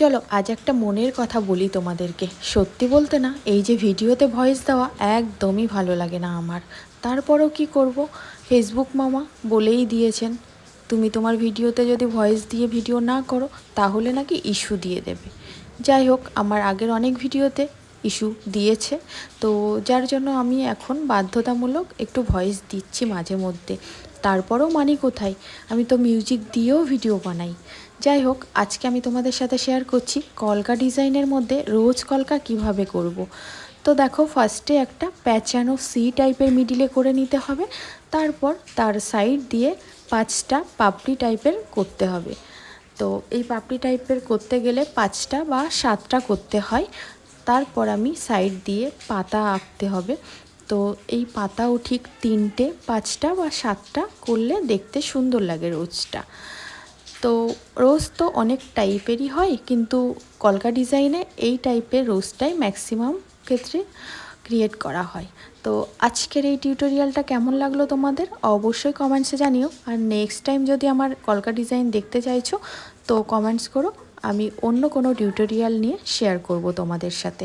চলো আজ একটা মনের কথা বলি তোমাদেরকে। সত্যি বলতে না, এই যে ভিডিওতে ভয়েস দেওয়া একদমই ভালো লাগে না আমার। তারপরেও কি করব, ফেসবুক মামা বলেই দিয়েছেন তুমি তোমার ভিডিওতে যদি ভয়েস দিয়ে ভিডিও না করো তাহলে নাকি ইস্যু দিয়ে দেবে। যাই হোক, আমার আগের অনেক ভিডিওতে ইস্যু দিয়েছে, তো যার জন্য আমি এখন বাধ্যতামূলক একটু ভয়েস দিচ্ছি মাঝে মধ্যে। তারপরেও মানি কোথায়, আমি তো মিউজিক দিয়েও ভিডিও বানাই। যাই হোক, আজকে আমি তোমাদের সাথে শেয়ার করছি কলকা ডিজাইনের মধ্যে রোজ কলকা কিভাবে করব। তো দেখো, ফার্স্টে একটা প্যাঁচানো সি টাইপের মিডিলে করে নিতে হবে। তারপর তার সাইড দিয়ে 5টা পাপড়ি টাইপের করতে হবে। তো এই পাপড়ি টাইপের করতে গেলে 5টা বা 7টা করতে হয়। তারপর আমি সাইড দিয়ে পাতা আঁকতে হবে। তো এই পাতাও ঠিক 3টে, 5টা বা 7টা করলে দেখতে সুন্দর লাগে রোজটা। তো রোজ তো অনেক টাইপেরই হয়, কিন্তু কলকা ডিজাইনে এই টাইপের রোজটাই ম্যাক্সিমাম ক্ষেত্রে ক্রিয়েট করা হয়। তো আজকের এই টিউটোরিয়ালটা কেমন লাগলো তোমাদের অবশ্যই কমেন্টসে জানিও। আর নেক্সট টাইম যদি আমার কলকা ডিজাইন দেখতে চাইছো তো কমেন্টস করো, আমি অন্য কোনো টিউটোরিয়াল নিয়ে শেয়ার করব তোমাদের সাথে।